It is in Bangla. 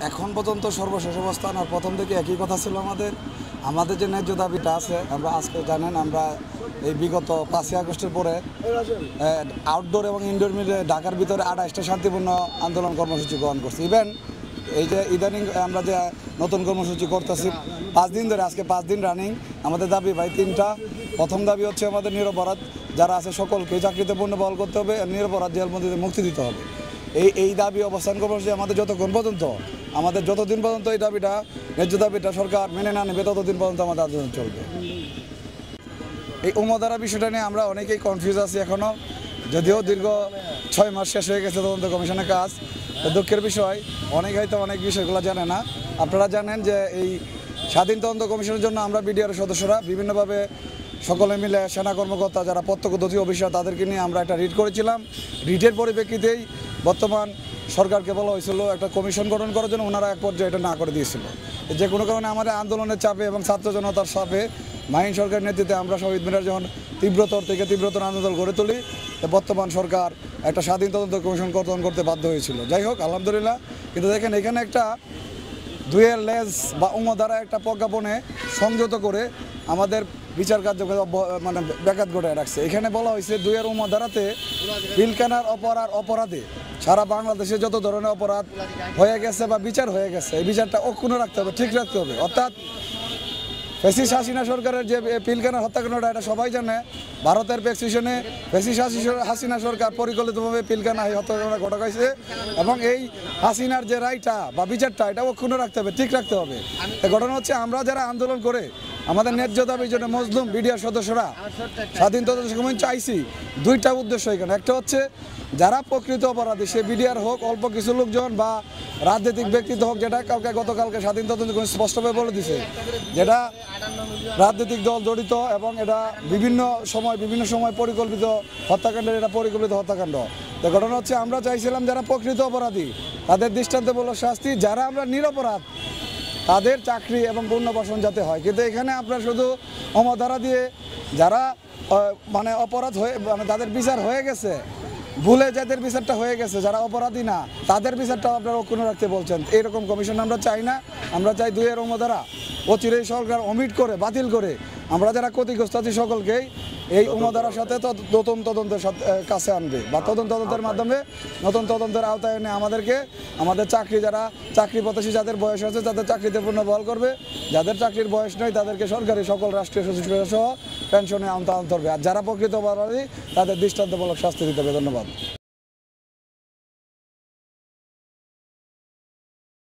এখন পর্যন্ত সর্বশেষ অবস্থান আর প্রথম থেকে একই কথা ছিল আমাদের যে ন্যায্য দাবিটা আছে। আমরা আজকে জানেন আমরা এই বিগত 5ই আগস্টের পরে আউটডোর এবং ইনডোর মিলে ঢাকার ভিতরে 28টা শান্তিপূর্ণ আন্দোলন কর্মসূচি গ্রহণ করছি। ইভেন এই যে ইদানিং আমরা যে নতুন কর্মসূচি করতেছি 5 দিন ধরে, আজকে 5 দিন রানিং। আমাদের দাবি ভাই 3টা। প্রথম দাবি হচ্ছে আমাদের নিরপরাধ যারা আছে সকলকে চাকরিতে পুনর্বহাল করতে হবে, নিরপরাধ জেলবন্দীদের মুক্তি দিতে হবে। এই দাবি অবস্থান কর্মসূচি আমাদের যতদিন পর্যন্ত এই দাবিটা ন্যায্য দাবিটা সরকার মেনে না নেবে ততদিন পর্যন্ত আমাদের আন্দোলন চলবে। এই উমদারা বিষয়টা নিয়ে আমরা অনেকেই কনফিউজ আছি এখনও, যদিও দীর্ঘ 6 মাস শেষ হয়ে গেছে তদন্ত কমিশনের কাজ। দুঃখের বিষয় অনেক বিষয়গুলো জানে না। আপনারা জানেন যে এই স্বাধীন তদন্ত কমিশনের জন্য আমরা বিডিআর সদস্যরা বিভিন্নভাবে সকলে মিলে সেনা কর্মকর্তা যারা প্রত্যক্ষদর্শী অফিসার তাদেরকে নিয়ে আমরা একটা রিট করেছিলাম। রিটের পরিপ্রেক্ষিতেই বর্তমান সরকারকে বলা হয়েছিল একটা কমিশন গঠন করার জন্য, ওনারা এক পর্যায়ে এটা না করে দিয়েছিল। যে কোনো কারণে আমাদের আন্দোলনের চাপে এবং ছাত্র জনতার চাপে মাহিন সরকারের নেতৃত্বে আমরা শহীদ মিনার যখন তীব্রতর আন্দোলন গড়ে তুলি, বর্তমান সরকার একটা স্বাধীন তদন্ত কমিশন গঠন করতে বাধ্য হয়েছিল। যাই হোক আলহামদুলিল্লাহ। কিন্তু দেখেন এখানে একটা দুয়ের লেজ বা দ্বারা একটা প্রজ্ঞাপনে সংযত করে আমাদের বিচার কার্যক্রম মানে ব্যাঘাত ঘটায় রাখছে। এখানে বলা হয়েছে দুয়ের ধারাতে পিলখানার অপরাধে সারা বাংলাদেশে যত ধরনের অপরাধ হয়ে গেছে বা বিচার হয়ে গেছে, এই বিচারটা অক্ষুণ্ণ রাখতে হবে, ঠিক রাখতে হবে। অর্থাৎ ফ্যাসিস্ট হাসিনা সরকারের যে পিলখানার হত্যাকাণ্ডটা এটা সবাই জানে। ভারতের প্রেসক্রিপশনে ফ্যাসিস্ট হাসিনা সরকার পরিকল্পিতভাবে পিলখানা এই হত্যাকাণ্ড ঘটাইছে এবং এই হাসিনার যে রায়টা বা বিচারটা এটা অক্ষুণ্ণ রাখতে হবে, ঠিক রাখতে হবে। ঘটনা হচ্ছে আমরা যারা আন্দোলন করে আমাদের ন্যায্য দাবির জন্য মজলুম বিডিআর সদস্যরা স্বাধীন তদন্ত কমিশন চাইছি 2টা উদ্দেশ্য এখানে। একটা হচ্ছে যারা প্রকৃত অপরাধী, সে বিডিআর হোক, অল্প কিছু লোকজন বা রাজনৈতিক ব্যক্তিত্ব হোক, যেটা কাউকে গতকালকে স্বাধীন তদন্ত কমিশন স্পষ্টভাবে বলে দিছে যেটা রাজনৈতিক দল জড়িত এবং এটা বিভিন্ন সময় পরিকল্পিত হত্যাকাণ্ডের এটা পরিকল্পিত হত্যাকাণ্ড। তো ঘটনা হচ্ছে আমরা চাইছিলাম যারা প্রকৃত অপরাধী তাদের দৃষ্টান্তমূলক শাস্তি, যারা আমরা নিরপরাধ তাদের চাকরি এবং পুনর্বাসন যাতে হয়। কিন্তু এখানে আপনার শুধু ধারা দিয়ে যারা মানে অপরাধ হয়ে মানে তাদের বিচার হয়ে গেছে, ভুলে যাদের বিচারটা হয়ে গেছে, যারা অপরাধী না তাদের বিচারটাও আপনারা অক্ষুণ্ণ রাখতে বলছেন। এইরকম কমিশন আমরা চাই না। আমরা চাই দুয়ের ধারা অচিরেই সরকার অমিট করে বাতিল করে আমরা যারা ক্ষতিগ্রস্ত আছি সকলকেই এই ধারার সাথে নতুন তদন্তের কাছে আনবে বা তদন্তের মাধ্যমে নতুন তদন্তের আওতায় এনে আমাদের যারা চাকরি প্রত্যাশী যাদের বয়স আছে তাদের চাকরিতে পুনর্বহাল করবে, যাদের চাকরির বয়স নেই তাদেরকে সরকারি সকল রাষ্ট্রীয় সুযোগ সহ পেনশনে আনতে হবে, আর যারা প্রকৃত অপরাধী তাদের দৃষ্টান্তমূলক শাস্তি দিতে হবে। ধন্যবাদ।